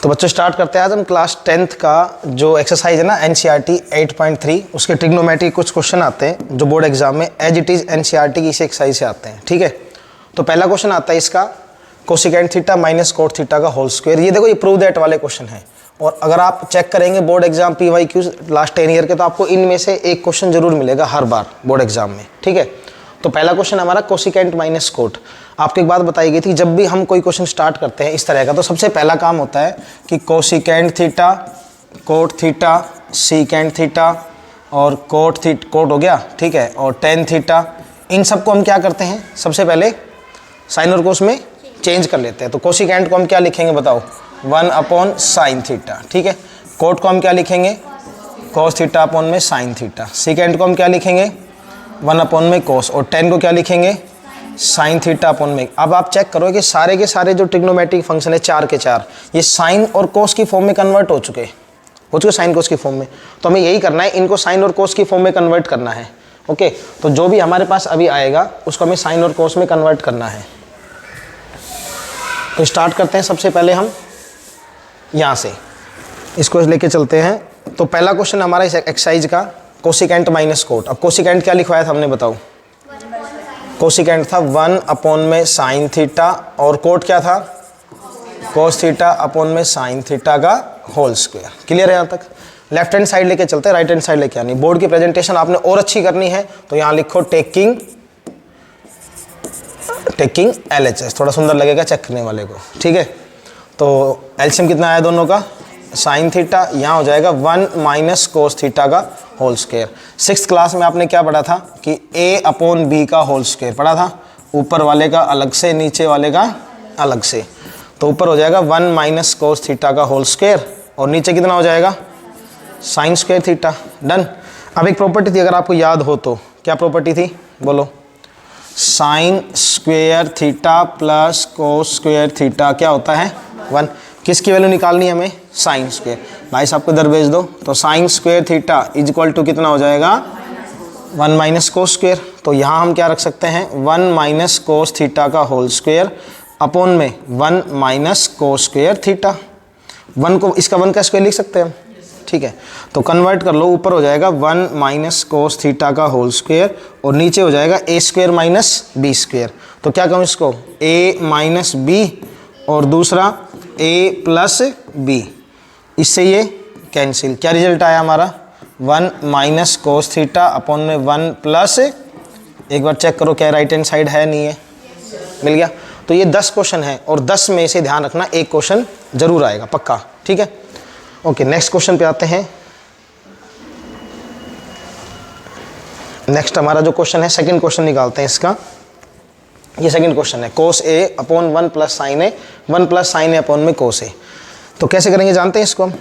तो बच्चों स्टार्ट करते हैं आज हम क्लास 10th का जो एक्सरसाइज है ना एनसीईआरटी 8.3 उसके ट्रिग्नोमेट्री कुछ क्वेश्चन आते हैं जो बोर्ड एग्जाम में एज इट इज एनसीईआरटी की इसी एक्सरसाइज से आते हैं। ठीक है, तो पहला क्वेश्चन आता है इसका cosecant theta minus cot theta का होल स्क्वायर। ये देखो ये प्रूव दैट वाले क्वेश्चन है और अगर आप चेक करेंगे board exam PYQ last 10 year के तो आपको इनमें से एक क्वेश्चन जरूर मिलेगा हर बार बोर्ड एग्जाम में। ठीक है, तो पहला क्वेश्चन हमारा कोसिकेंट माइनस कोट। आपको एक बात बताई गई थी जब भी हम कोई क्वेश्चन स्टार्ट करते हैं इस तरह का तो सबसे पहला काम होता है कि cosecant theta, cot theta, secant theta और कोट हो गया। ठीक है, और टेन थीटा, इन सबको हम क्या करते हैं सबसे पहले साइन और कोस में चेंज कर लेते हैं। तो कोसिकेंट को हम क्या लिखेंगे बताओ, 1 अपॉन साइन थीटा। ठीक है, कोट को हम क्या लिखेंगे, कोस थीटा अपॉन में साइन थीटा। सीकेंट को हम क्या लिखेंगे, 1 अपॉन में कोस, और 10 को क्या लिखेंगे, साइन थीटा अपॉन में। अब आप चेक करो कि सारे के सारे जो ट्रिग्नोमेट्रिक फंक्शन है 4 के 4 ये साइन और कोस की फॉर्म में कन्वर्ट हो चुके साइन कोस की फॉर्म में। तो हमें यही करना है, इनको साइन और कोस की फॉर्म में कन्वर्ट करना है। ओके, तो जो भी हमारे पास अभी आएगा उसको हमें साइन और कोस में कन्वर्ट करना है। तो स्टार्ट करते हैं सबसे पहले हम यहाँ से इसको लेके चलते हैं। तो पहला क्वेश्चन हमारा इस एक्सरसाइज का कोसिकेंट माइनस कोट। अब कोसिकेंट क्या लिखवाया था हमने बताओ, कोसिकेंट था 1 अपॉन में साइन थीटा और कोट क्या था, कोस थीटा अपॉन में साइन थीटा का होल स्क्वायर। क्लियर है यहाँ तक। लेफ्ट हैंड साइड लेके चलते हैं, राइट हैंड साइड लेके आनी। बोर्ड की प्रेजेंटेशन आपने और अच्छी करनी है तो यहाँ लिखो टेकिंग LHS, थोड़ा सुंदर लगेगा चेक करने वाले को। ठीक है, तो एलसीएम कितना आया दोनों का, साइन थीटा, यहाँ हो जाएगा 1 माइनस कोस थीटा का होल स्क्वायर। 6th क्लास में आपने क्या पढ़ा था कि A अपॉन B का होल स्क्वायर पढ़ा था, ऊपर वाले का अलग से नीचे वाले का अलग से। तो ऊपर हो जाएगा 1 माइनस कोस थीटा का होल स्क्वायर और नीचे कितना हो जाएगा, साइन स्क्वायर थीटा। डन। अब एक प्रॉपर्टी थी अगर आपको याद हो तो, क्या प्रॉपर्टी थी बोलो, sign square theta plus cos square theta क्या होता है 1। किसकी वैल्यू निकालनी है हमें, साइन स्क्वायर। भाई साहब को इधर भेज दो, तो sine square theta is equal to कितना हो जाएगा 1 माइनस कोस स्क्वायर। तो यहाँ हम क्या रख सकते हैं 1 माइनस कोस थीटा का होल स्क्वायर अपॉन में 1 माइनस कोस स्क्वायर थीटा। 1 को इसका 1 का स्क्वायर लिख सकते हैं हम। ठीक है, तो कन्वर्ट कर लो, ऊपर हो जाएगा 1 माइनस कोस थीटा का होल स्क्वायर और नीचे हो जाएगा a square minus b square. तो क्या कहूँ इसको, a माइनस b और दूसरा a प्लस b, इससे ये कैंसिल। क्या रिजल्ट आया हमारा 1 माइनस कोस थीटा अपॉन में 1 प्लस, एक बार चेक करो क्या राइट हैंड साइड है नहीं है, मिल गया। तो ये 10 क्वेश्चन है और 10 में से ध्यान रखना एक क्वेश्चन जरूर आएगा पक्का। ठीक है, ओके नेक्स्ट क्वेश्चन पे आते हैं। नेक्स्ट हमारा जो क्वेश्चन है सेकंड क्वेश्चन निकालते हैं इसका। ये सेकंड क्वेश्चन है कोस ए अपॉन 1 प्लस साइन ए, 1 प्लस साइन ए अपॉन में कोस ए। तो कैसे करेंगे जानते हैं इसको हम।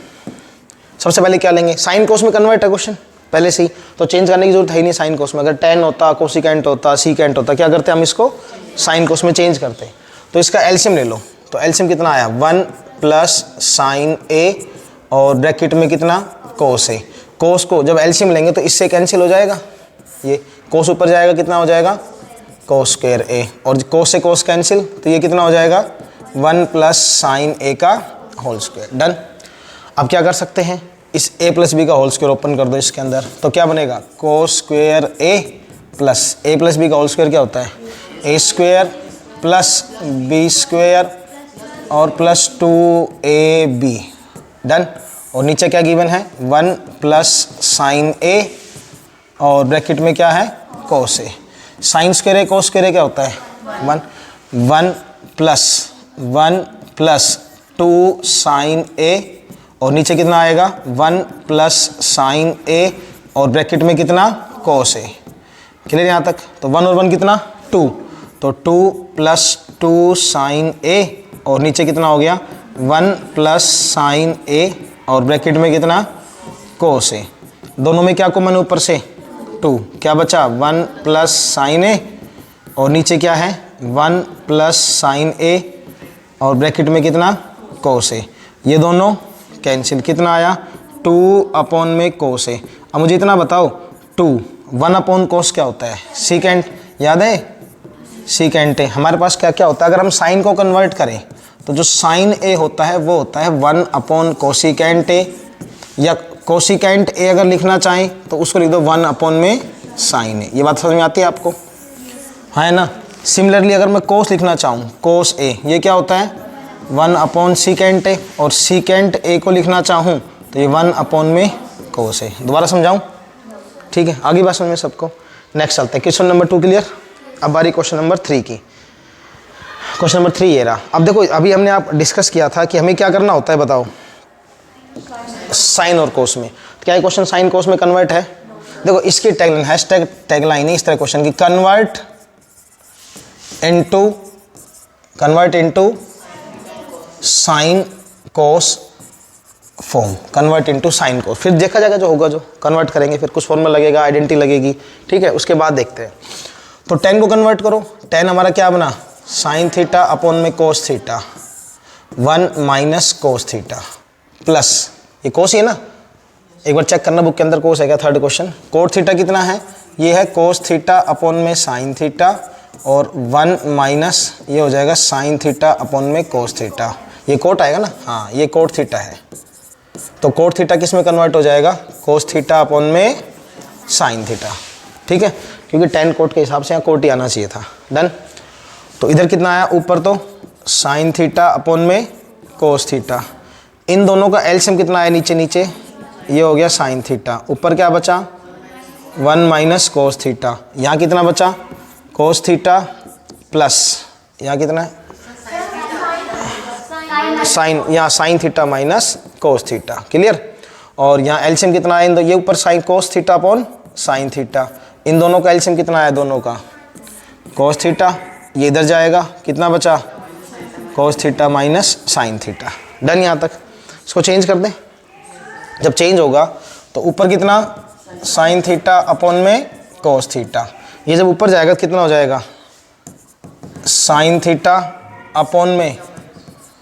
सबसे पहले क्या लेंगे, साइन कोस में कन्वर्ट है क्वेश्चन पहले से ही, तो चेंज करने की जरूरत है ही नहीं। साइन कोस में अगर टेन होता, कोसिकेंट होता, सीकेंट होता, क्या करते हम इसको साइन कोस में चेंज करते हैं। तो इसका एलसीएम ले लो, तो एलसीएम कितना आया 1 प्लस साइन ए और ब्रैकेट में कितना कोस ए। कोस को जब एलसीएम लेंगे तो इससे कैंसिल हो जाएगा, ये कोस ऊपर जाएगा कितना हो जाएगा कोस स्क्वायर ए, और कोस से कोस कैंसिल तो ये कितना हो जाएगा 1 प्लस साइन ए का होल स्क्वायर। डन। अब क्या कर सकते हैं, इस a प्लस बी का होल स्क्वायर ओपन कर दो इसके अंदर, तो क्या बनेगा cos square a plus a plus b का होल स्क्वायर क्या होता है a square plus b square और प्लस 2ab। डन। और नीचे क्या गिवन है 1 प्लस साइन ए और ब्रैकेट में क्या है कोस ए। साइन स्क्वायर ए कोस स्क्वायर ए क्या होता है 1 प्लस 2 साइन ए और नीचे कितना आएगा 1 प्लस साइन ए और ब्रैकेट में कितना कोस ए। क्लियर यहाँ तक। तो 1 और 1 कितना 2, तो 2 प्लस 2 साइन ए और नीचे कितना हो गया 1 प्लस साइन ए और ब्रैकेट में कितना कोस ए। दोनों में क्या कॉमन है ऊपर से 2, क्या बचा 1 प्लस साइन ए और नीचे क्या है 1 प्लस साइन ए और ब्रैकेट में कितना कोस ए। ये दोनों कैंसिल, कितना आया 2 अपॉन में कोस ए। अब मुझे इतना बताओ 1 अपॉन कोस क्या होता है, सीकेंट याद है, सीकेंट है। हमारे पास क्या क्या होता है, अगर हम साइन को कन्वर्ट करें तो जो साइन ए होता है वो होता है 1 अपॉन कोसिकेंट ए, या कोसिकेंट ए अगर लिखना चाहें तो उसको लिख दो 1 अपॉन में साइन ए। ये बात समझ में आती है आपको, है ना। सिमिलरली अगर मैं कोस लिखना चाहूँ, कोस ए, ये क्या होता है 1 अपॉन सीकेंट ए, और सीकेंट ए को लिखना चाहूँ तो ये 1 अपॉन में कोस ए। दोबारा समझाऊँ, ठीक है, आगे बात समझ में सबको। नेक्स्ट चलते हैं, क्वेश्चन नंबर 2 क्लियर। अब बारी क्वेश्चन नंबर 3 की। क्वेश्चन नंबर 3 ये रहा। अब देखो अभी हमने आप डिस्कस किया था कि हमें क्या करना होता है, बताओ, साइन और कोस में। तो क्या ये क्वेश्चन साइन कोस में कन्वर्ट है? देखो इसकी टैगलाइन, हैशटैग टैगलाइन है इस तरह क्वेश्चन की, convert into sine cos form, convert into sine cos. फिर देखा जाएगा जो होगा, जो कन्वर्ट करेंगे फिर कुछ फॉर्मूला लगेगा, आइडेंटिटी लगेगी, ठीक है, उसके बाद देखते हैं। तो tan को कन्वर्ट करो, tan हमारा क्या बना, साइन थीटा अपॉन में cos theta, 1 minus cos theta plus, ये कोस ही है ना, एक बार चेक करना बुक के अंदर कोस है क्या, थर्ड क्वेश्चन। कोट थीटा कितना है, ये है कोस थीटा अपॉन में साइन थीटा, और 1 माइनस ये हो जाएगा साइन थीटा अपॉन में कोस थीटा। ये कोट आएगा ना, हाँ ये कोट थीटा है। तो कोट थीटा किस में कन्वर्ट हो जाएगा, कोस थीटा अपॉन में साइन थीटा, ठीक है, क्योंकि tan कोट के हिसाब से यहाँ कोट ही आना चाहिए था। डन। तो इधर कितना आया ऊपर, तो साइन थीटा अपॉन में कोस थीटा, इन दोनों का एलसीएम कितना आया नीचे नीचे, ये हो गया साइन थीटा, ऊपर क्या बचा 1 माइनस कोस थीटा, यहाँ कितना बचा कोस थीटा प्लस यहाँ कितना है साइन, यहाँ sine theta minus cos theta, clear. और यहाँ एलसीएम कितना है, ये ऊपर sine cos theta upon sine theta, इन दोनों का एलसीएम कितना है, दोनों का कोस थीटा, ये इधर जाएगा, कितना बचा cos theta minus sine theta. Done. यहाँ तक इसको चेंज कर दें, जब चेंज होगा तो ऊपर कितना साइन थीटा अपॉन में कोस थीटा, ये जब ऊपर जाएगा तो कितना हो जाएगा साइन थीटा अपॉन में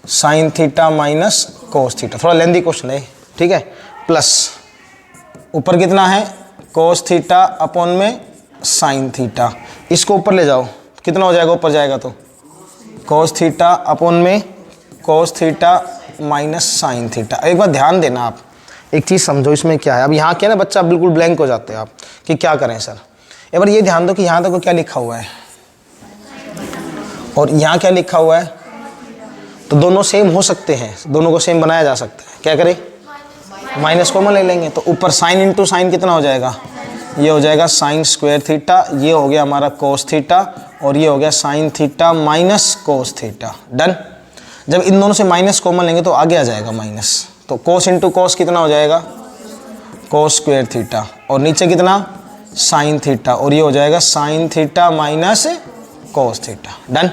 sign theta minus cos theta, थोड़ा लेंदी क्वेश्चन है, ठीक है, प्लस ऊपर कितना है कोस थीटा अपॉन में साइन थीटा, इसको ऊपर ले जाओ कितना हो जाएगा, ऊपर जाएगा तो कोस थीटा अपॉन में cos theta minus sine theta. एक बार ध्यान देना, आप एक चीज़ समझो इसमें क्या है। अब यहाँ क्या है ना, बच्चा बिल्कुल ब्लैंक हो जाते हैं आप कि क्या करें सर। एक बार ये ध्यान दो कि यहाँ तक क्या लिखा हुआ है और यहाँ क्या लिखा हुआ है, तो दोनों सेम हो सकते हैं, दोनों को सेम बनाया जा सकता है। क्या करें, माइनस कॉमन ले लेंगे, तो ऊपर साइन इंटू साइन कितना हो जाएगा, ये हो जाएगा साइन स्क्वायर थीटा, ये हो गया हमारा कोस थीटा, और ये हो गया sign theta minus cos theta. Done. जब इन दोनों से माइनस कॉमन लेंगे तो आगे आ जाएगा माइनस, तो कोस इंटू कोस कितना हो जाएगा कोस स्क्वायर थीटा, और नीचे कितना साइन थीटा, और ये हो जाएगा sign theta minus cos theta. Done.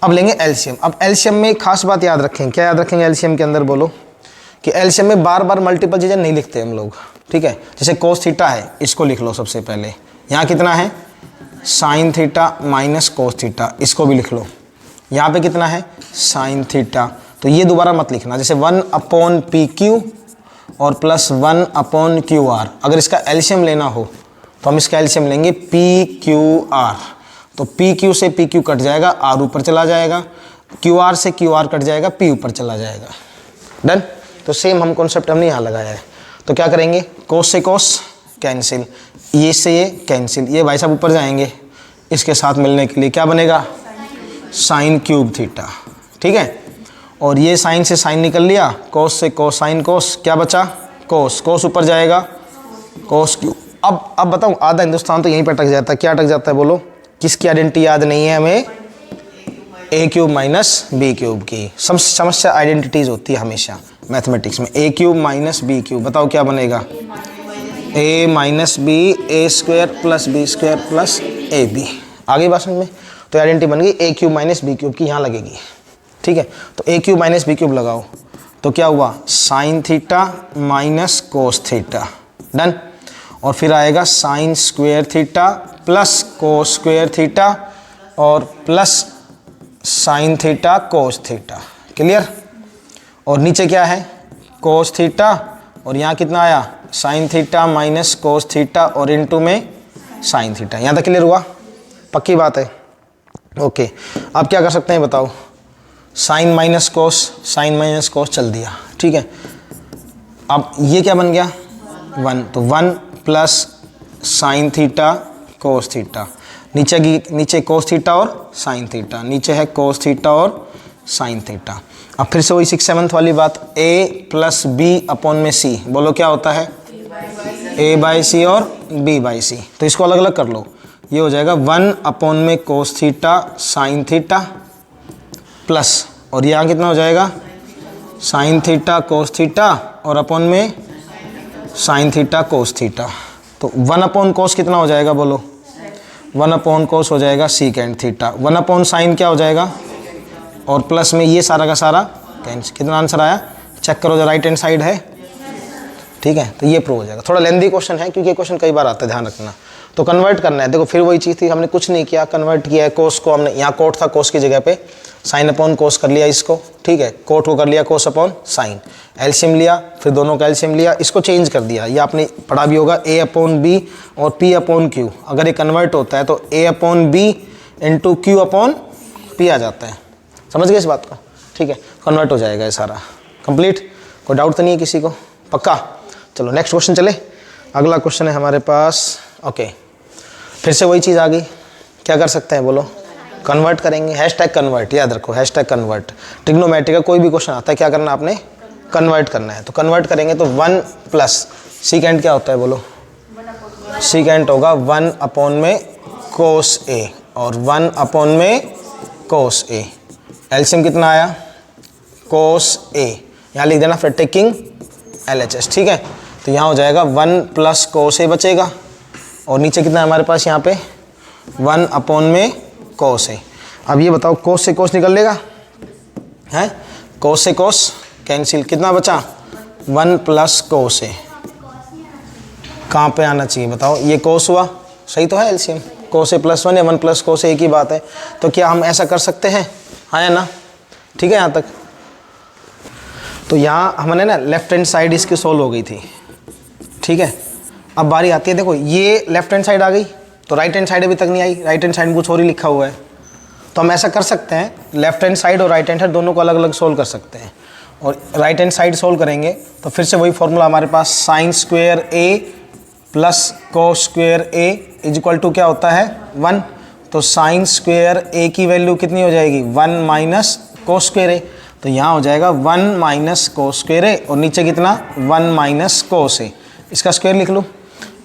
अब लेंगे एलसीएम। अब एलसीएम में एक खास बात याद रखें, क्या याद रखेंगे एलसीएम के अंदर, बोलो, कि एलसीएम में बार बार मल्टीपल चीज़ें नहीं लिखते हम लोग, ठीक है। जैसे कोस थीटा है, इसको लिख लो सबसे पहले, यहाँ कितना है sign theta minus cos theta, इसको भी लिख लो। यहाँ पे कितना है साइन थीटा, तो ये दोबारा मत लिखना। जैसे 1 अपॉन पी क्यू और प्लस 1 अपॉन क्यू आर, अगर इसका एलसीएम लेना हो तो हम इसका एलसीएम लेंगे पी क्यू आर, तो पी क्यू से पी क्यू कट जाएगा, आर ऊपर चला जाएगा, क्यू आर से क्यू आर कट जाएगा, पी ऊपर चला जाएगा। डन। तो सेम हम कॉन्सेप्ट हमने यहाँ लगाया है। तो क्या करेंगे, कोस से कोस कैंसिल, ये से ये कैंसिल, ये भाई साहब ऊपर जाएंगे, इसके साथ मिलने के लिए क्या बनेगा साइन क्यूब थीटा, ठीक है। और ये साइन से साइन निकल लिया, कोस से कोस साइन कोस, क्या बचा कोस, कोस ऊपर जाएगा कोस क्यूब। अब बताऊँ, आधा हिंदुस्तान तो यहीं पर अटक जाता है। क्या अटक जाता है बोलो, किसकी आइडेंटिटी याद नहीं है हमें, A cube minus B cube की। सब समस्या आइडेंटिटीज होती है हमेशा मैथमेटिक्स में। A cube minus B cube, बताओ क्या बनेगा A minus B, A square plus B square plus A B. आगे बात समझ में, तो आइडेंटिटी बन गई A cube minus B cube की, यहाँ लगेगी, ठीक है। तो A cube minus B cube लगाओ, तो क्या हुआ sine theta minus cos theta. Done. और फिर आएगा sine square theta plus cos square theta और plus sine theta cos theta, clear. और नीचे क्या है कोस थीटा, और यहाँ कितना आया sign theta minus cos theta और इनटू में साइन थीटा। यहाँ तक क्लियर हुआ, पक्की बात है, ओके। अब क्या कर सकते हैं बताओ, साइन माइनस कोस चल दिया, ठीक है। अब ये क्या बन गया 1, तो 1 plus sine theta cos theta, नीचे कोस थीटा और साइन थीटा, नीचे है कोस थीटा और साइन थीटा। अब फिर से वही 6 7 वाली बात, a प्लस बी अपॉन में c, बोलो क्या होता है a बाई सी और b बाई सी। तो इसको अलग अलग कर लो, ये हो जाएगा 1 अपॉन में cos theta sine theta plus, और यहाँ कितना हो जाएगा साइन थीटा कोस थीटा और अपॉन में साइन थीटा कोस थीटा। तो 1 अपॉन कोस कितना हो जाएगा बोलो, 1 अपॉन कोस हो जाएगा सीकेंट थीटा, 1 अपॉन साइन क्या हो जाएगा, और प्लस में ये सारा का सारा कैंसिल। कितना आंसर आया चेक करो, जो राइट हैंड साइड है, ठीक है। तो ये प्रूव हो जाएगा। थोड़ा लेंदी क्वेश्चन है क्योंकि ये क्वेश्चन कई बार आता है, ध्यान रखना। तो कन्वर्ट करना है, देखो फिर वही चीज़ थी, हमने कुछ नहीं किया, कन्वर्ट किया है कोस को, हमने यहाँ कोट था कोस की जगह पे साइन अपॉन कोस कर लिया इसको, ठीक है। कोट को कर लिया कोस अपॉन साइन, एलसीएम लिया, फिर दोनों का एलसीएम लिया, इसको चेंज कर दिया। ये आपने पढ़ा भी होगा a अपॉन बी और p अपॉन क्यू, अगर ये कन्वर्ट होता है तो a upon B into Q upon P आ जाता है। समझ गए इस बात को, ठीक है। कन्वर्ट हो जाएगा ये सारा कंप्लीट, कोई डाउट तो नहीं है किसी को, पक्का। चलो नेक्स्ट क्वेश्चन चले, अगला क्वेश्चन है हमारे पास। ओके, फिर से वही चीज़ आ गई, क्या कर सकते हैं बोलो, कन्वर्ट करेंगे, हैशटैग कन्वर्ट, याद रखो हैशटैग कन्वर्ट। ट्रिग्नोमेट्री का कोई भी क्वेश्चन आता है क्या करना आपने, कन्वर्ट करना है। तो कन्वर्ट करेंगे तो 1 प्लस सीकेंट क्या होता है बोलो, सीकेंट होगा 1 अपॉन में कोस ए और 1 अपॉन में कोस ए। एलसीएम कितना आया कोस ए, यहाँ लिख देना, फिर टेकिंग LHS, ठीक है। तो यहाँ हो जाएगा 1 प्लस कोस ए बचेगा, और नीचे कितना है हमारे पास यहाँ पे 1 अपॉन में कोस ए। अब ये बताओ कोस से कोस निकल लेगा, है कोस से कोस कैंसिल, कितना बचा 1 प्लस कोस ए, कहाँ पे आना चाहिए बताओ, ये कोस हुआ, सही तो है एलसीएम, कोस ए प्लस 1 या 1 प्लस कोस ए एक ही बात है। तो क्या हम ऐसा कर सकते हैं, हाँ या ना, ठीक है यहाँ तक। तो यहाँ हमने ना लेफ्ट हैंड साइड इसकी सोल्व हो गई थी, ठीक है। अब बारी आती है, देखो ये लेफ्ट हैंड साइड आ गई, तो राइट हैंड साइड अभी तक नहीं आई, राइट हैंड साइड में कुछ और ही लिखा हुआ है। तो हम ऐसा कर सकते हैं, लेफ्ट हैंड साइड और राइट हैंड साइड दोनों को अलग अलग सोल्व कर सकते हैं। और राइट हैंड साइड सोल्व करेंगे तो फिर से वही फॉर्मूला हमारे पास, sine square A plus cos square A is equal to क्या होता है 1। तो साइन स्क्वेयर ए की वैल्यू कितनी हो जाएगी 1 माइनस कोस स्क्वेयर ए, तो यहाँ हो जाएगा 1 माइनस कोस स्क्वेयर ए, और नीचे कितना 1 माइनस कोस ए, इसका स्क्वायर लिख लो।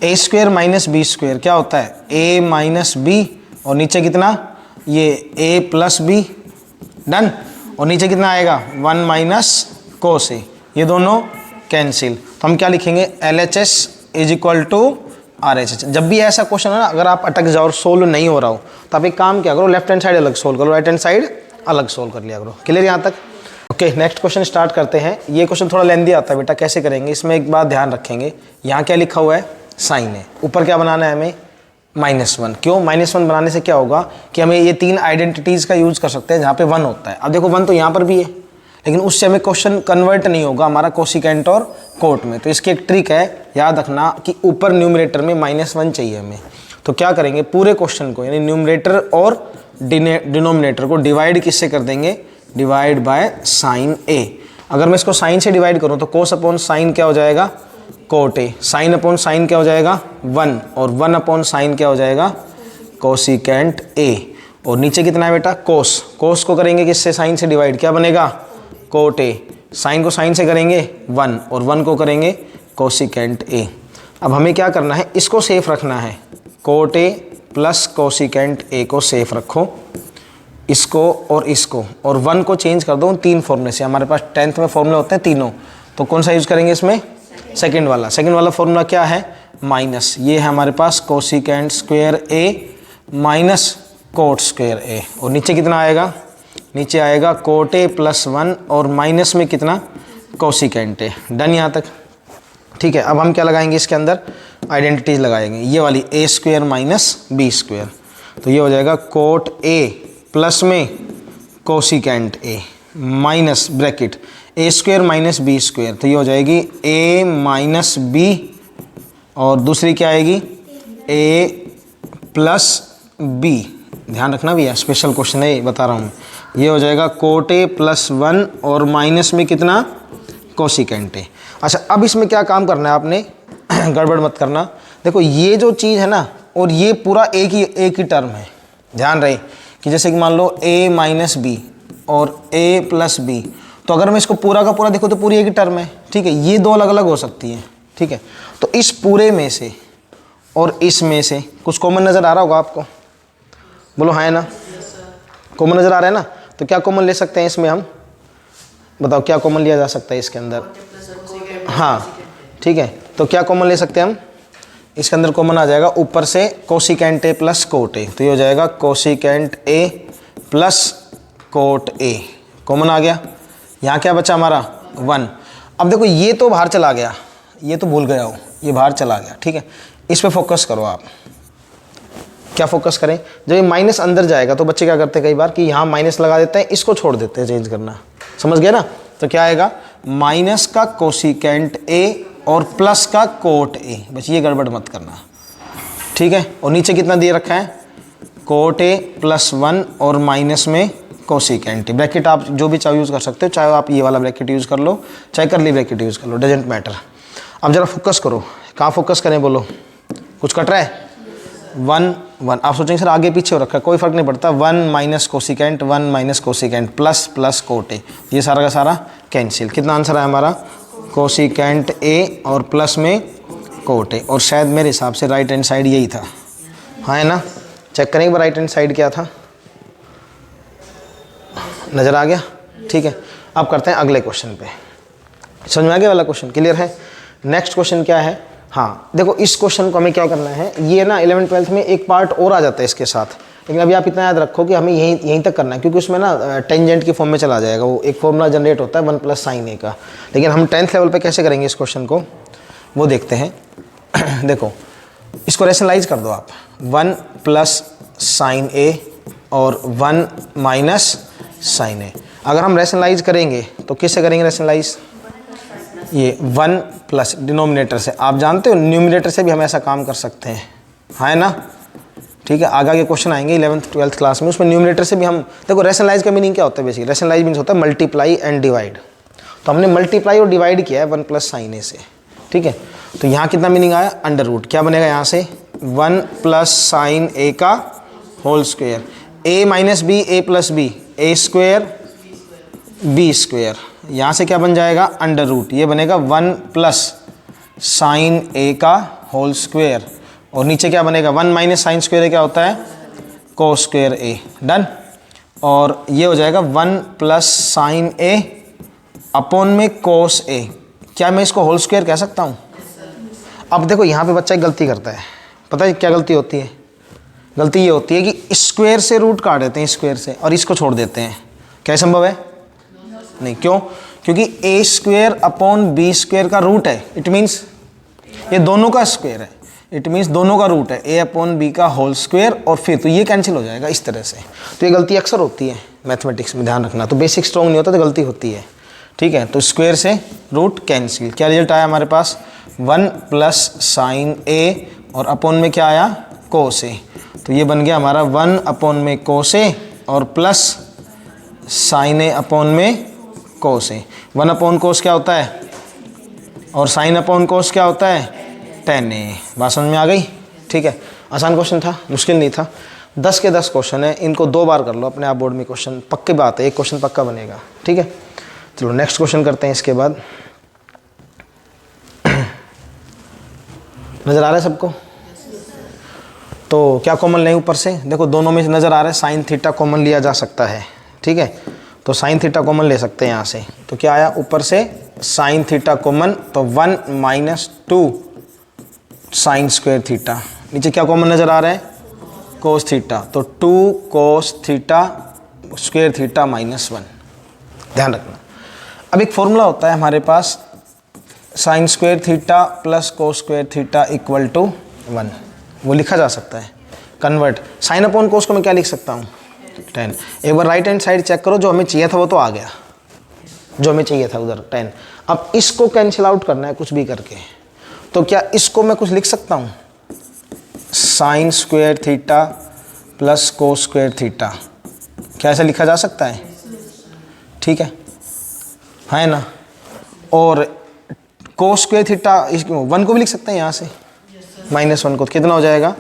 ए स्क्वायर माइनस बी स्क्वायर क्या होता है ए माइनस बी, और नीचे कितना ये ए प्लस बी, डन। और नीचे कितना आएगा 1 माइनस कोस ए, ये दोनों कैंसिल। तो हम क्या लिखेंगे LHS is equal to RHS। जब भी ऐसा क्वेश्चन है ना, अगर आप अटक जाओ और सोल्व नहीं हो रहा हो तो आप एक काम क्या करो, लेफ्ट हैंड साइड अलग सोल्व करो, राइट हैंड साइड अलग सोल्व कर लिया करो। क्लियर यहाँ तक। ओके, नेक्स्ट क्वेश्चन स्टार्ट करते हैं। ये क्वेश्चन थोड़ा लेंदी आता है बेटा, कैसे करेंगे इसमें एक बात ध्यान रखेंगे, यहाँ क्या लिखा हुआ है साइन है, ऊपर क्या बनाना है हमें -1। क्यों -1 बनाने से क्या होगा कि हमें ये 3 आइडेंटिटीज़ का यूज़ कर सकते हैं जहाँ पे 1 होता है। अब देखो 1 तो यहाँ पर भी है, लेकिन उससे हमें क्वेश्चन कन्वर्ट नहीं होगा हमारा कोसिकेंट और कोट में। तो इसकी एक ट्रिक है, याद रखना कि ऊपर न्यूमरेटर में -1 चाहिए हमें। तो क्या करेंगे, पूरे क्वेश्चन को यानी न्यूमरेटर और डिनोमिनेटर को डिवाइड किससे कर देंगे, डिवाइड बाय साइन ए। अगर मैं इसको साइन से डिवाइड करूँ तो कोस अपॉन साइन क्या हो जाएगा कोट ए, साइन अपॉन साइन क्या हो जाएगा 1, और 1 अपॉन साइन क्या हो जाएगा कोसिकेंट ए। और नीचे कितना है बेटा कोस, कोस को करेंगे किससे साइन से डिवाइड, क्या बनेगा कोट ए। साइन को साइन से करेंगे 1, और 1 को करेंगे कोसिकेंट ए। अब हमें क्या करना है, इसको सेफ रखना है, coat a plus cosecant A को सेफ रखो, इसको और इसको, और 1 को चेंज कर दो 3 फॉर्मूले से। हमारे पास 10th में फॉर्मूले होते हैं तीनों, तो कौन सा यूज़ करेंगे इसमें, सेकंड वाला फॉर्मूला क्या है माइनस, ये है हमारे पास कोसिकेंट स्क्वायर ए माइनस कोट स्क्वायर ए। और नीचे कितना आएगा, नीचे आएगा कोट ए प्लस 1 और माइनस में कितना कोसिकेंट ए। डन यहाँ तक, ठीक है। अब हम क्या लगाएंगे इसके अंदर, आइडेंटिटीज लगाएंगे, ये वाली a square minus b square. तो ये हो जाएगा कोट ए प्लस में cosecant a minus bracket a square minus b square. तो ये हो जाएगी ए माइनस बी, और दूसरी क्या आएगी ए प्लस बी। ध्यान रखना भैया, स्पेशल क्वेश्चन है ये, बता रहा हूँ। ये हो जाएगा कोट ए प्लस 1 और माइनस में कितना, कोसिकेंट ए। अच्छा अब इसमें क्या काम करना है आपने, गड़बड़ मत करना। देखो ये जो चीज़ है ना और ये पूरा एक ही टर्म है। ध्यान रहे कि जैसे कि मान लो a माइनस बी और a प्लस बी, तो अगर मैं इसको पूरा का पूरा देखो तो पूरी एक ही टर्म है, ठीक है। ये दो अलग अलग हो सकती हैं, ठीक है। तो इस पूरे में से और इसमें से कुछ कॉमन नज़र आ रहा होगा आपको, बोलो हाँ है ना, कॉमन नज़र आ रहा है ना। तो क्या कॉमन ले सकते हैं इसमें हम, बताओ क्या कॉमन लिया जा सकता है इसके अंदर, हाँ ठीक है। तो क्या कॉमन ले सकते हैं हम, इसके अंदर कॉमन आ जाएगा ऊपर से cosecant A plus cot A, तो ये हो जाएगा cosecant A plus cot A, common आ गया। यहाँ क्या बचा हमारा 1। अब देखो ये तो बाहर चला गया, ये तो भूल गया हो, ये बाहर चला गया, ठीक है। इस पे फोकस करो आप, क्या फोकस करें, जब ये माइनस अंदर जाएगा तो बच्चे क्या करते हैं कई बार कि यहाँ माइनस लगा देते हैं, इसको छोड़ देते हैं चेंज करना, समझ गए ना। तो क्या आएगा, माइनस का कोसिकेंट ए और प्लस का कोट ए, बस ये गड़बड़ मत करना, ठीक है। और नीचे कितना दिए रखा है, कोट ए प्लस 1 और माइनस में कोसिकेंट ए। ब्रैकेट आप जो भी चाहे यूज़ कर सकते हो, चाहे आप ये वाला ब्रैकेट यूज़ कर लो, चाहे करली ब्रैकेट यूज़ कर लो, डजेंट मैटर। अब जरा फोकस करो, कहाँ फोकस करें बोलो, कुछ कट रहा है, 1 1। आप सोचेंगे सर आगे पीछे हो रखा है, कोई फर्क नहीं पड़ता, 1 minus cosecant 1 minus cosecant plus plus cot ए, ये सारा का सारा कैंसिल। कितना आंसर है हमारा, कोसिकेंट ए और प्लस में कोट ए। और शायद मेरे हिसाब से राइट हैंड साइड यही था, हाँ है ना। चेक करेंगे बार राइट हैंड साइड क्या था, नज़र आ गया, ठीक है। अब करते हैं अगले क्वेश्चन पे, समझ में आ गया वाला क्वेश्चन, क्लियर है। नेक्स्ट क्वेश्चन क्या है, हाँ देखो इस क्वेश्चन को हमें क्या करना है, ये ना 11th 12th में एक पार्ट और आ जाता है इसके साथ, लेकिन अभी आप इतना याद रखो कि हमें यहीं तक करना है, क्योंकि उसमें ना टेंजेंट की फॉर्म में चला जाएगा, वो एक फॉर्मूला जनरेट होता है 1 प्लस साइन ए का। लेकिन हम 10th लेवल पे कैसे करेंगे इस क्वेश्चन को, वो देखते हैं। देखो इसको रेशनलाइज कर दो आप, 1 प्लस साइन ए और 1 माइनस साइन ए। अगर हम रेशनलाइज करेंगे तो किससे करेंगे रेशनलाइज, ये 1 प्लस डिनोमिनेटर से, आप जानते हो न्यूमिनेटर से भी हम ऐसा काम कर सकते हैं, हाँ है ना, ठीक है। आगे क्वेश्चन आएंगे 11th 12th क्लास में, उसमें न्यूमिनेटर से भी हम, देखो रेशनलाइज का मीनिंग क्या होता है, बेसिकली रेशनलाइज मीन्स होता है मल्टीप्लाई एंड डिवाइड। तो हमने मल्टीप्लाई और डिवाइड किया है 1 प्लस साइन ए से, ठीक है। तो यहाँ कितना मीनिंग आया, अंडर रूट, क्या बनेगा यहाँ से 1 प्लस साइन ए का whole square, A minus B a plus B, A square B square, यहाँ से क्या बन जाएगा अंडर रूट, ये बनेगा 1 प्लस साइन ए का होल स्क्वेयर, और नीचे क्या बनेगा 1 माइनस साइन स्क्वेयर क्या होता है, कोस स्क्वेयर ए, डन। और ये हो जाएगा 1 प्लस साइन ए अपॉन में कोस ए। क्या मैं इसको होल स्क्वायर कह सकता हूँ? अब देखो यहाँ पे बच्चा एक गलती करता है, पता है क्या गलती होती है? गलती ये होती है कि स्क्वायर से रूट काट देते हैं स्क्वायर से और इसको छोड़ देते हैं। क्या संभव है? नहीं। क्यों? क्योंकि ए स्क्वायर अपॉन बी स्क्वायर का रूट है, इट मीन्स ये दोनों का स्क्वायर है, इट मीन्स दोनों का रूट है, ए अपॉन बी का होल स्क्वायर, और फिर तो ये कैंसिल हो जाएगा इस तरह से। तो ये गलती अक्सर होती है मैथमेटिक्स में, ध्यान रखना। तो बेसिक स्ट्रॉन्ग नहीं होता तो गलती होती है, ठीक है। तो स्क्वायर से रूट कैंसिल, क्या रिजल्ट आया हमारे पास 1 प्लस साइन ए और अपॉन में क्या आया कोस ए। तो ये बन गया हमारा 1 अपॉन में कोस ए और प्लस साइन ए अपॉन में कोस ए। 1 अपॉन कोस क्या होता है और साइन अपॉन कोस क्या होता है? tan ए। बात समझ में आ गई? ठीक है, आसान क्वेश्चन था, मुश्किल नहीं था। 10 के 10 क्वेश्चन है, इनको 2 बार कर लो अपने आप बोर्ड में क्वेश्चन, पक्की बात है, एक क्वेश्चन पक्का बनेगा, ठीक है। चलो नेक्स्ट क्वेश्चन करते हैं इसके बाद। नज़र आ रहा है सबको? तो क्या कॉमन लें ऊपर से? देखो दोनों में से नज़र आ रहा है साइन थीटा कॉमन लिया जा सकता है, ठीक है। तो साइन थीटा कॉमन ले सकते हैं यहाँ से। तो क्या आया ऊपर से साइन थीटा कॉमन, तो 1 माइनस 2 साइन स्क्वायर थीटा। नीचे क्या कॉमन नज़र आ रहा है? Cos theta. तो 2 cos theta square theta minus 1। ध्यान रखना। अब एक फॉर्मूला होता है हमारे पास, sine square theta plus cos square theta equal to 1। वो लिखा जा सकता है कन्वर्ट। साइन अपॉन कोस को मैं क्या लिख सकता हूँ? 10। एक बार राइट हैंड साइड चेक करो, जो हमें चाहिए था वो तो आ गया, जो हमें चाहिए था उधर 10। अब इसको कैंसिल आउट करना है कुछ भी करके। तो क्या इसको मैं कुछ लिख सकता हूँ? Sign square theta plus cos square theta, क्या ऐसा लिखा जा सकता है? ठीक है ना। और कोस स्क्वायर थीटा इसको 1 को भी लिख सकते हैं यहाँ से, -1 को, तो कितना हो जाएगा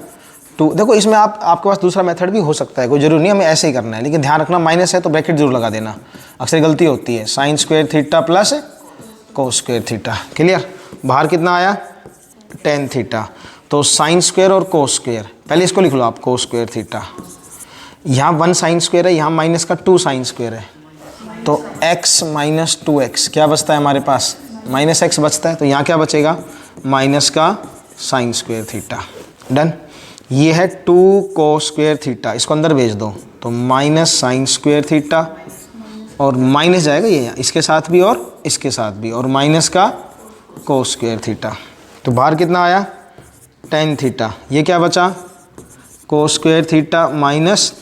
2। देखो इसमें आपके पास दूसरा मेथड भी हो सकता है, कोई जरूरी नहीं हमें ऐसे ही करना है, लेकिन ध्यान रखना माइनस है तो ब्रैकेट जरूर लगा देना, अक्सर गलती होती है। Sign square theta plus cos square theta, clear. बाहर कितना आया tan थीटा, तो साइन स्क्वायर और कोस स्क्वायर, पहले इसको लिख लो आप, कोस स्क्वायर थीटा, यहाँ 1 साइन स्क्वायर है, यहाँ माइनस का 2 साइन स्क्वायर है, तो x - 2x क्या बचता है हमारे पास, -x बचता है, तो यहाँ क्या बचेगा माइनस का साइन स्क्वायर थीटा। डन। ये है 2 कोस स्क्वायर थीटा, इसको अंदर भेज दो, तो माइनस साइन स्क्वायर थीटा, और माइनस जाएगा ये इसके साथ भी और इसके साथ भी, और माइनस का कोस स्क्वायर थीटा, तो बाहर कितना आया tan थीटा। ये क्या बचा कोस square theta minus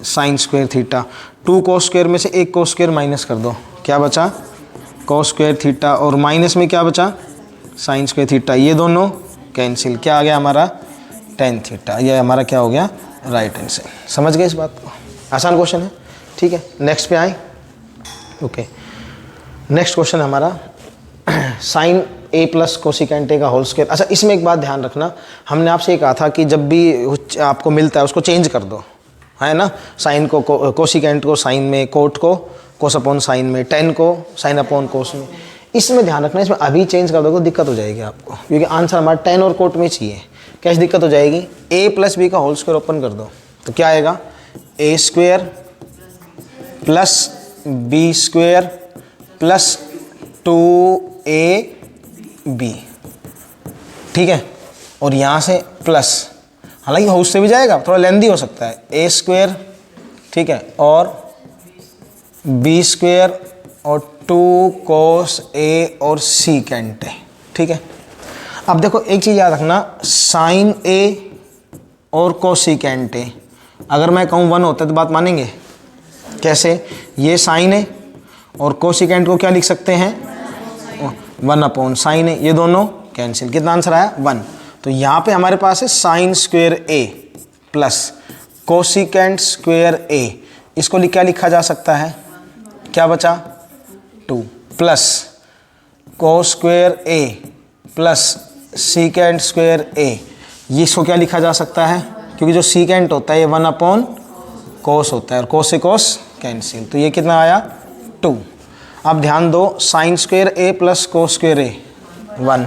sign square theta, 2 cos square में से 1 कोस स्क्वायर माइनस कर दो, क्या बचा कोस स्क्वायर थीटा, और माइनस में क्या बचा साइन स्क्वायर थीटा, ये दोनों कैंसिल, क्या आ गया हमारा tan थीटा। ये हमारा क्या हो गया राइट हैंड साइड। समझ गए इस बात को, आसान क्वेश्चन है, ठीक है। नेक्स्ट पे आए, ओके। नेक्स्ट क्वेश्चन हमारा sine a plus cosecant a का होल स्क्वायर। अच्छा इसमें एक बात ध्यान रखना, हमने आपसे ये कहा था कि जब भी आपको मिलता है उसको चेंज कर दो, है ना। साइन को कोसिकेंट को साइन में, कोट को कोस अपॉन साइन में, tan को साइन अपॉन कोस में। इसमें ध्यान रखना, इसमें अभी चेंज कर दोगे दिक्कत हो जाएगी आपको, क्योंकि आंसर हमारा tan और कोट में चाहिए। कैसे दिक्कत हो जाएगी, a प्लस b का होल स्क्वायर ओपन कर दो, तो क्या आएगा a square plus b square plus 2ab, ठीक है। और यहाँ से प्लस, हालांकि हाउस से भी जाएगा, थोड़ा लेंदी हो सकता है, a स्क्वायर, ठीक है, और b स्क्वायर और 2 कोस a और सीकेंट है, ठीक है। अब देखो एक चीज़ याद रखना, साइन a और कोसिकेंट a, अगर मैं कहूँ 1 होता है तो बात मानेंगे, कैसे, ये साइन है और कोसिकेंट को क्या लिख सकते हैं 1 अपॉन साइन है, ये दोनों कैंसिल, कितना आंसर आया 1। तो यहाँ पे हमारे पास है sine square a plus cosecant square a, इसको क्या लिखा जा सकता है, क्या बचा 2 plus cos square a plus secant square a, ये इसको क्या लिखा जा सकता है, क्योंकि जो सीकेंट होता है ये 1 अपॉन कोस होता है, और कोस से कोस कैंसिल, तो ये कितना आया 2। अब ध्यान दो, sine square a plus cos square a 1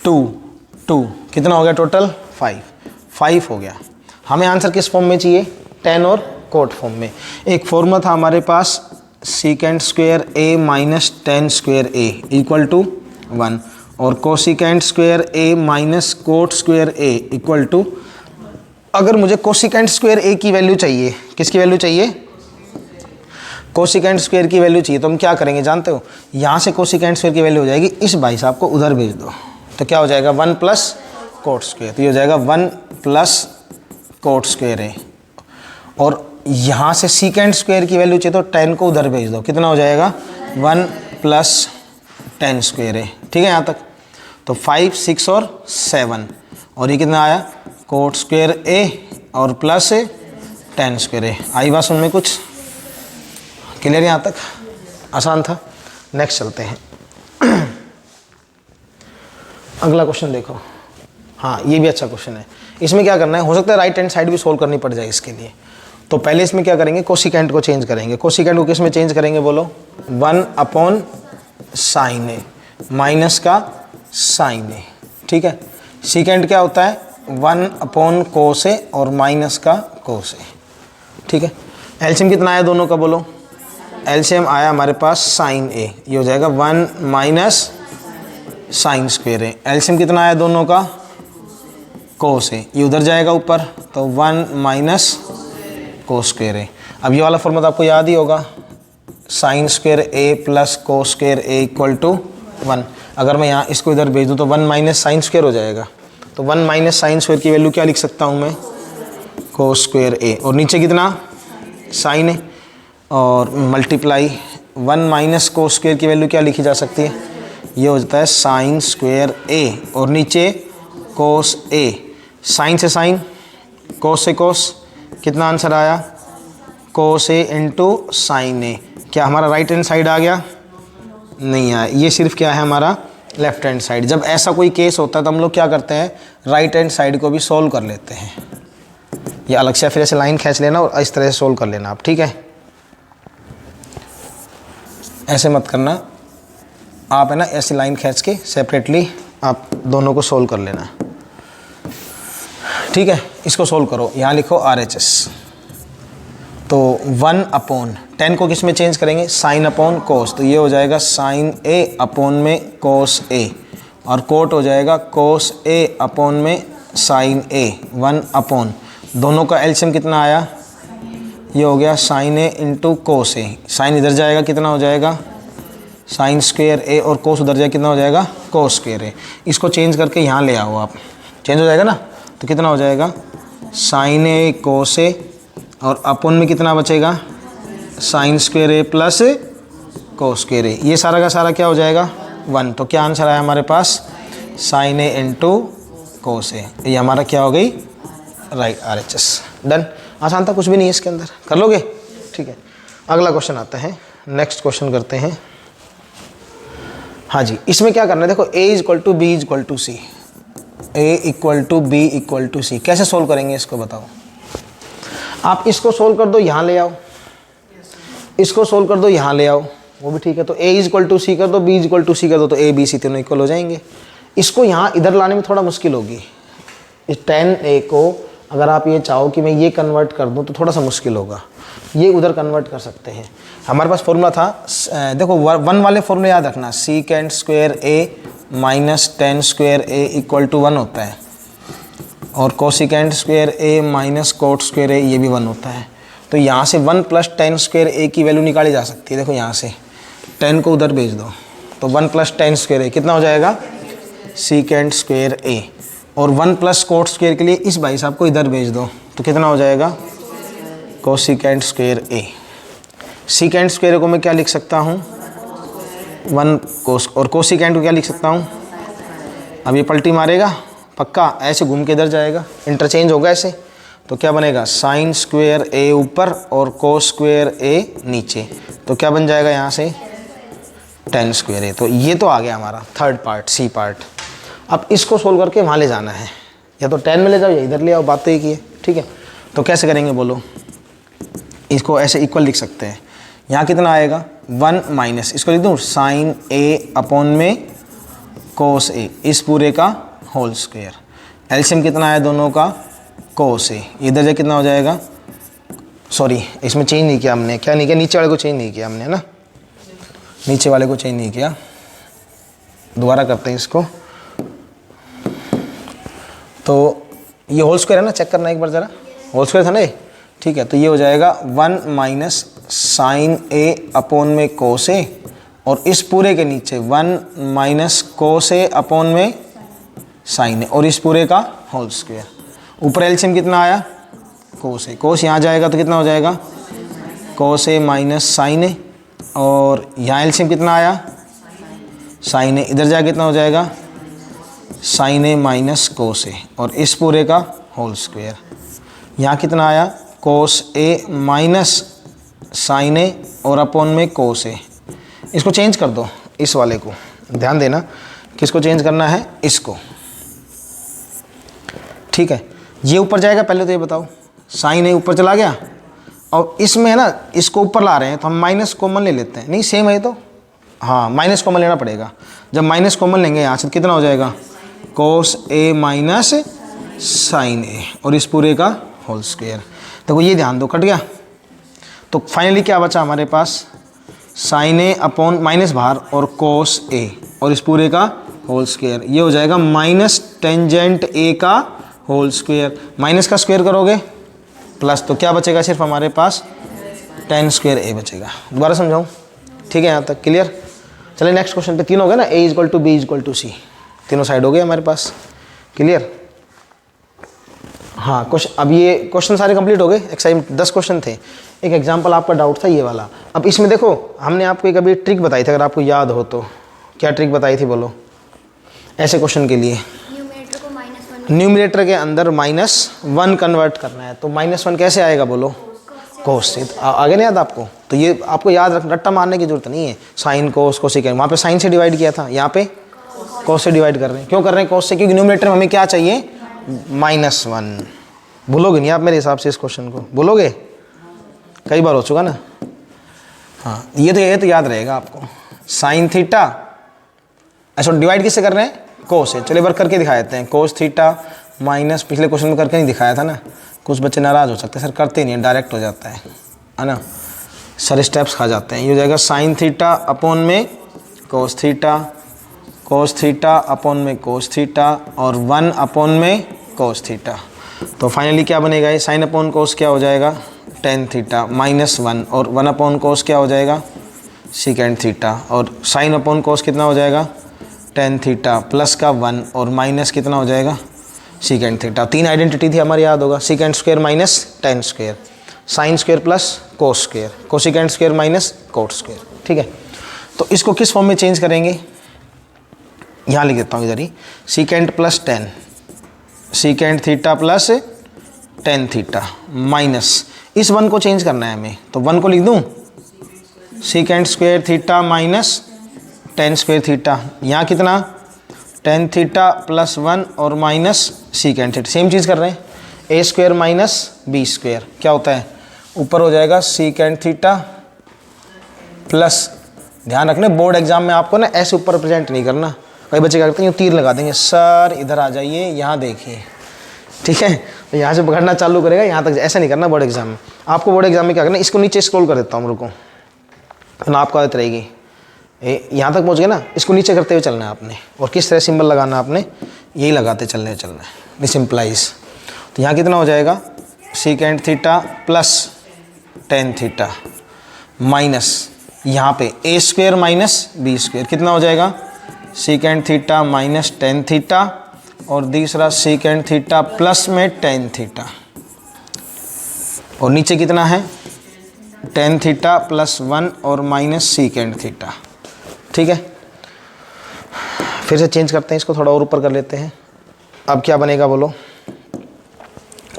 2 कितना हो गया टोटल 5 हो गया। हमें आंसर किस फॉर्म में चाहिए, tan और कोट फॉर्म में। एक फॉर्मूला था हमारे पास secant square a minus tan square a equal to 1, और cosecant square a minus cot square a equal to, अगर मुझे कोसिकेंट स्क्वायर a की वैल्यू चाहिए, किसकी वैल्यू चाहिए, कोसिकेंट स्क्वायर की वैल्यू चाहिए, तो हम क्या करेंगे जानते हो, यहाँ से कोसिकेंट स्क्वायर की वैल्यू हो जाएगी, इस भाई साहब को उधर भेज दो, तो क्या हो जाएगा 1 प्लस कोट स्क्वायर, तो ये हो जाएगा 1 प्लस कोट स्क्वायर है, और यहाँ से सीकेंट स्क्वायर की वैल्यू चाहिए तो tan को उधर भेज दो, कितना हो जाएगा 1 प्लस tan स्क्वायर है, ठीक है यहाँ तक। तो 5 6 और 7, और ये कितना आया कोट स्क्वायर a और प्लस tan स्क्वायर है। आई बात सुन में कुछ क्लियर, यहाँ तक आसान था। नेक्स्ट चलते हैं, अगला क्वेश्चन देखो। हाँ ये भी अच्छा क्वेश्चन है, इसमें क्या करना है, हो सकता है राइट हैंड साइड भी सोल्व करनी पड़ जाए इसके लिए। तो पहले इसमें क्या करेंगे, कोसिकेंट को चेंज करेंगे। कोसिकेंट को किस में चेंज करेंगे बोलो, 1 अपॉन साइन ए माइनस का साइन ए, ठीक है। सीकेंट क्या होता है 1 अपॉन कोस ए और माइनस का कोस ए, ठीक है। एलसीएम कितना आया दोनों का बोलो, एलसीएम आया हमारे पास साइन ए, ये हो जाएगा 1 माइनस साइन स्क्वायर ए। एलसीएम कितना आया दोनों का कोस ए, ये उधर जाएगा ऊपर, तो 1 माइनस कोस स्क्वायर ए। अब ये वाला फॉर्मूला आपको याद ही होगा, sine square a plus cos square a equal to 1। अगर मैं यहाँ इसको इधर भेज दूँ तो 1 माइनस साइन स्क्वायर हो जाएगा, तो 1 माइनस साइन स्क्वायर की वैल्यू क्या लिख सकता हूँ मैं, कोस स्क्वायर ए, और नीचे कितना साइन है, और मल्टीप्लाई 1 माइनस कोस स्क्वायर की वैल्यू क्या लिखी जा सकती है, ये हो जाता है साइन स्क्वायर ए, और नीचे कोस ए, साइन से साइन कोस से कोस, कितना आंसर आया कोस ए इंटू साइन ए। क्या हमारा राइट हैंड साइड आ गया? नहीं आया, ये सिर्फ क्या है हमारा लेफ्ट हैंड साइड। जब ऐसा कोई केस होता है तो हम लोग क्या करते हैं, राइट हैंड साइड को भी सोल्व कर लेते हैं। ये अलग से फिर ऐसे लाइन खींच लेना और इस तरह से सोल्व कर लेना आप, ठीक है। ऐसे मत करना आप, है ना, ऐसी लाइन खींच के सेपरेटली आप दोनों को सोल्व कर लेना, ठीक है। इसको सोल्व करो, यहाँ लिखो RHS। तो 1/10 को किस में चेंज करेंगे, साइन अपॉन कोस। तो ये हो जाएगा साइन A अपॉन में कोस A, और कोट हो जाएगा कोस A अपॉन में साइन A। 1/, दोनों का एलसीएम कितना आया, ये हो गया sine A into cos A। Sine इधर जाएगा, कितना हो जाएगा साइन स्क्वेयर A, और कोस उधर जाएगा, कितना हो जाएगा कोस स्क्वेयर A। इसको चेंज करके यहाँ ले आओ आप, चेंज हो जाएगा ना। तो कितना हो जाएगा साइन A कोस A, और अपॉन में कितना बचेगा sine square A plus cos square A। ये सारा का सारा क्या हो जाएगा 1। तो क्या आंसर आया हमारे पास, sine A into cos A। ये हमारा क्या हो गई राइट RHS। डन, आसान था, कुछ भी नहीं है इसके अंदर, कर लोगे, ठीक है। अगला क्वेश्चन आता है, नेक्स्ट क्वेश्चन करते हैं। हाँ जी, इसमें क्या करना है, देखो A = B = C, A = B = C। कैसे सोल्व करेंगे इसको बताओ। आप इसको सोल्व कर दो, यहाँ ले आओ, इसको सोल्व कर दो, यहाँ ले आओ, वो भी ठीक है। तो A = C कर दो, B = C कर दो, तो A B C तीनों इक्वल हो जाएंगे। इसको यहाँ इधर लाने में थोड़ा मुश्किल होगी। इस 10A को अगर आप ये चाहो कि मैं ये कन्वर्ट कर दूँ तो थोड़ा सा मुश्किल होगा, ये उधर कन्वर्ट कर सकते हैं। हमारे पास फॉर्मूला था, देखो 1 वाले फॉर्मूले याद रखना, secant square A minus 10 square A = 1 होता है, और cosecant square A minus cot square A ये भी 1 होता है। तो यहाँ से 1 + 10 स्क्वायर A की वैल्यू निकाली जा सकती है। देखो यहाँ से 10 को उधर भेज दो, तो 1 + 10 स्क्वायर A कितना हो जाएगा secant स्क्वायर A, और 1 + कोट स्क्वायर के लिए इस भाई साहब को इधर भेज दो, तो कितना हो जाएगा cosecant square A। Secant square को मैं क्या लिख सकता हूँ 1 कोस, और कोसिकेंट को क्या लिख सकता हूँ, अब ये पलटी मारेगा पक्का, ऐसे घूम के इधर जाएगा, इंटरचेंज होगा ऐसे। तो क्या बनेगा साइन स्क्वायर A ऊपर और कोस स्क्वायर A नीचे, तो क्या बन जाएगा यहाँ से 10 स्क्वायर A। तो ये तो आ गया हमारा थर्ड पार्ट, C पार्ट। अब इसको सोल्व करके वहाँ ले जाना है, या तो 10 में ले जाओ या इधर ले आओ, बात तो एक ही है, ठीक है। तो कैसे करेंगे बोलो, इसको ऐसे इक्वल लिख सकते हैं। यहाँ कितना आएगा 1 माइनस, इसको लिख दूँ साइन A अपॉन में कोस A, इस पूरे का होल स्क्वायर। एलसीएम कितना है दोनों का कोस A, इधर जा कितना हो जाएगा, सॉरी इसमें चेंज नहीं किया हमने, क्या नहीं किया, नीचे वाले को चेंज नहीं किया हमने ना, नीचे वाले को चेंज नहीं किया। दोबारा करते हैं इसको। तो ये होल स्क्वायर है ना, चेक करना एक बार ज़रा, होल स्क्वायर था ना ये, ठीक है। तो ये हो जाएगा 1 माइनस साइन A अपॉन में कोस A, और इस पूरे के नीचे 1 माइनस कोस A अपॉन में साइन A, और इस पूरे का होल स्क्वायर। ऊपर एलसीएम कितना आया कोस A, कोस यहाँ जाएगा तो कितना हो जाएगा कोस A माइनस साइन A, और यहाँ एलसीएम कितना आया साइन A, इधर जाएगा कितना हो जाएगा sine A minus cos A, और इस पूरे का होल स्क्वायर। यहाँ कितना आया कोस A माइनस साइन A और अपॉन में कोस A। इसको चेंज कर दो, इस वाले को ध्यान देना, किसको चेंज करना है, इसको, ठीक है। ये ऊपर जाएगा, पहले तो ये बताओ, साइन A ऊपर चला गया, और इसमें है ना इसको ऊपर ला रहे हैं तो हम माइनस कॉमन ले लेते हैं, नहीं सेम है तो, हाँ माइनस कॉमन लेना पड़ेगा। जब माइनस कॉमन लेंगे यहाँ से कितना हो जाएगा कोस A माइनस साइन A, और इस पूरे का होल स्क्वायर। देखो ये ध्यान दो, कट गया। तो फाइनली क्या बचा हमारे पास साइन A अपॉन माइनस बाहर और कोस A, और इस पूरे का होल स्क्वायर। ये हो जाएगा माइनस टेंजेंट A का होल स्क्वायर, माइनस का स्क्वायर करोगे प्लस, तो क्या बचेगा सिर्फ हमारे पास 10 स्क्वायर A बचेगा। दोबारा समझाऊँ, ठीक है यहाँ तक क्लियर। चलिए नेक्स्ट क्वेश्चन पे, तीन हो गए ना, A = B = C, तीनों साइड हो गए हमारे पास, क्लियर। हाँ क्वेश्चन, अब ये क्वेश्चन सारे कंप्लीट हो गए, एक्साइज 10 क्वेश्चन थे। एक एग्जांपल आपका डाउट था ये वाला। अब इसमें देखो हमने आपको एक अभी ट्रिक बताई थी, अगर आपको याद हो तो, क्या ट्रिक बताई थी बोलो, ऐसे क्वेश्चन के लिए न्यूमरेटर के अंदर -1 कन्वर्ट करना है। तो -1 कैसे आएगा बोलो, कोस से। आगे नहीं याद आपको? तो ये आपको याद रख, रट्टा मारने की जरूरत नहीं है। साइन कोस कोसेकेंड, वहाँ पे साइन से डिवाइड किया था, यहाँ पे कोस से डिवाइड कर रहे हैं। क्यों कर रहे हैं कोस से? क्योंकि न्यूमरेटर में हमें क्या चाहिए? -1। भूलोगे नहीं आप मेरे हिसाब से इस क्वेश्चन को? भूलोगे? कई बार हो चुका ना। हाँ, ये तो याद रहेगा आपको। साइन थीटा, ऐसा डिवाइड किससे कर रहे हैं? कोस से। चलिए वर्क करके दिखा देते हैं। कोस थीटा माइनस, पिछले क्वेश्चन में करके नहीं दिखाया था ना, कुछ बच्चे नाराज़ हो सकते हैं, सर करते नहीं है, डायरेक्ट हो जाता है ना, सर स्टेप्स खा जाते हैं। ये हो जाएगा साइन थीटा अपॉन में cos theta, cos theta upon में कोस थीटा, और 1 अपॉन में कोस थीटा। तो फाइनली क्या बनेगा? ये साइन अपॉन कोस क्या हो जाएगा? टेन थीटा -1, और 1 अपॉन कोस क्या हो जाएगा? सेकेंड थीटा, और साइन अपॉन कोस कितना हो जाएगा? टेन थीटा प्लस का 1 और माइनस कितना हो जाएगा? Second theta. 3 आइडेंटिटी थी हमारी, याद होगा। Second square minus tan square, sine square plus cos square, cosecant square minus cot square. ठीक है, तो इसको किस फॉर्म में चेंज करेंगे? यहाँ लिख देता हूँ इधर ही, secant plus 10, secant theta plus tan theta minus, इस 1 को चेंज करना है हमें, तो 1 को लिख दूँ second square theta minus tan square theta. यहाँ कितना? टेन थीटा प्लस 1 और माइनस सेकेंड थीटा। सेम चीज़ कर रहे हैं, ए स्क्वायर माइनस बी स्क्वायर क्या होता है? ऊपर हो जाएगा सेकेंड थीटा प्लस, ध्यान रखना बोर्ड एग्जाम में आपको ना ऐसे ऊपर प्रेजेंट नहीं करना। कई बच्चे क्या करते हैं, तीर लगा देंगे, सर इधर आ जाइए, यहाँ देखिए। ठीक है, तो यहाँ से पकड़ना चालू करेगा, यहाँ तक। ऐसा नहीं करना बोर्ड एग्जाम में। आपको बोर्ड एग्जाम में क्या करना है, इसको नीचे स्क्रॉल कर देता हूँ, रुको, ना आपको आदत रहेगी। यहाँ तक पहुँच गए ना, इसको नीचे करते हुए चलना है आपने। और किस तरह सिंबल लगाना है आपने? यही लगाते चलना है। दिस इम्प्लाइज, तो यहाँ कितना हो जाएगा? Second theta plus tan theta minus, यहाँ पे ए स्क्वायर माइनस बी स्क्वायर कितना हो जाएगा? Second theta minus tan theta, और दूसरा सेकेंड थीटा प्लस में टेन थीटा, और नीचे कितना है? टेन थीटा प्लस 1 और माइनस सेकेंड थीटा। ठीक है, फिर से चेंज करते हैं, इसको थोड़ा और ऊपर कर लेते हैं। अब क्या बनेगा बोलो?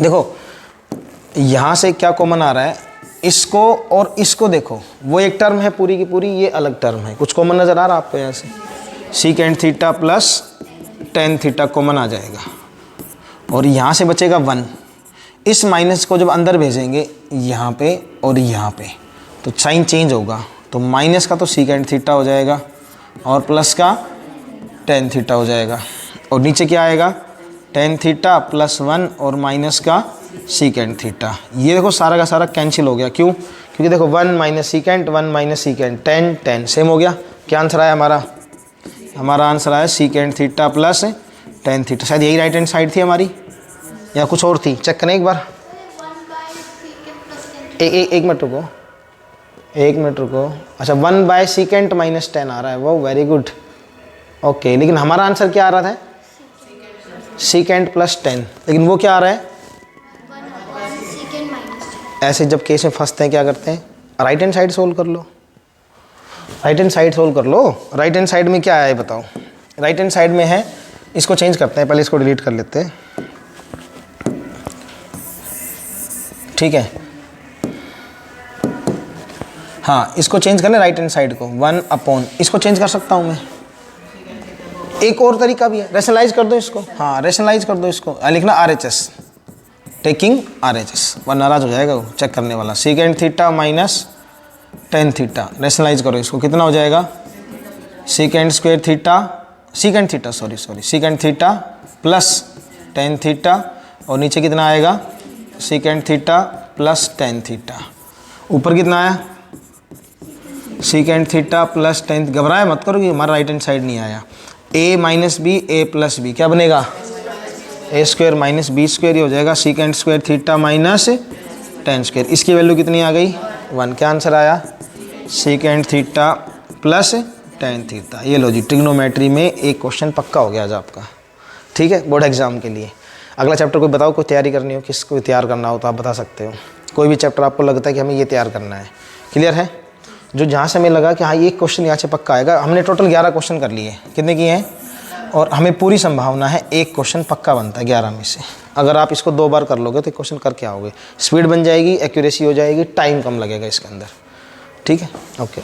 देखो यहाँ से क्या कॉमन आ रहा है? इसको और इसको देखो, वो एक टर्म है पूरी की पूरी, ये अलग टर्म है। कुछ कॉमन नज़र आ रहा है आपको? यहाँ से secant theta plus tan theta common आ जाएगा, और यहाँ से बचेगा 1। इस माइनस को जब अंदर भेजेंगे यहाँ पे और यहाँ पे, तो साइन चेंज होगा। तो माइनस का तो सेकेंड थीटा हो जाएगा, और प्लस का टेन थीटा हो जाएगा, और नीचे क्या आएगा? टेन थीटा प्लस 1 और माइनस का सेकेंड थीटा। ये देखो सारा का सारा कैंसिल हो गया। क्यों? क्योंकि देखो 1 minus second, 1 minus second, 10 10 same हो गया। क्या आंसर आया हमारा? हमारा आंसर आया secant theta plus tan theta. शायद यही राइट हैंड साइड थी हमारी, या कुछ और थी? चेक करें एक बार। एक मिनट रुको, एक मिनट रुको। अच्छा, 1 बाय सेकेंड माइनस 10 आ रहा है, वो वेरी गुड। ओके, लेकिन हमारा आंसर क्या आ रहा था? सेकेंड प्लस 10, लेकिन वो क्या आ रहा है? ऐसे जब केस में फंसते हैं क्या करते हैं? राइट हैंड साइड सोल्व कर लो, राइट हैंड साइड सोल्व कर लो। राइट हैंड साइड में क्या है बताओ? राइट हैंड साइड में है, इसको चेंज करते हैं, पहले इसको डिलीट कर लेते हैं। ठीक है, हाँ, इसको चेंज करना राइट हैंड साइड को, 1 अपॉन, इसको चेंज कर सकता हूँ मैं। एक और तरीका भी है, रेशनलाइज कर दो इसको। हाँ, रेशनलाइज कर दो इसको, लिखना RHS, टेकिंग RHS, वह नाराज हो जाएगा वो चेक करने वाला। Secant theta minus tan theta, rationalise करो इसको, कितना हो जाएगा? Secant square theta, secant theta secant theta plus tan theta, और नीचे कितना आएगा? Secant theta plus tan theta. ऊपर कितना आया? Secant theta plus tan. घबराए मत करो कि हमारा राइट हैंड साइड नहीं आया। a minus B, a plus b, क्या बनेगा? A square minus b square, ये हो जाएगा secant square theta minus tan square. इसकी वैल्यू कितनी आ गई? 1। क्या आंसर आया? Secant theta plus tan theta. ये लो जी, ट्रिग्नोमेट्री में एक क्वेश्चन पक्का हो गया आज आपका। ठीक है, बोर्ड एग्जाम के लिए। अगला चैप्टर कोई बताओ, कोई तैयारी करनी हो, किसको तैयार करना हो तो आप बता सकते हो। कोई भी चैप्टर आपको लगता है कि हमें ये तैयार करना है, क्लियर है? जो जहाँ से हमें लगा कि हाँ ये क्वेश्चन यहाँ से पक्का आएगा। हमने टोटल 11 क्वेश्चन कर लिए, कितने किए हैं? और हमें पूरी संभावना है एक क्वेश्चन पक्का बनता है 11 में से। अगर आप इसको 2 बार कर लोगे तो क्वेश्चन करके आओगे, स्पीड बन जाएगी, एक्यूरेसी हो जाएगी, टाइम कम लगेगा इसके अंदर। ठीक है, ओके।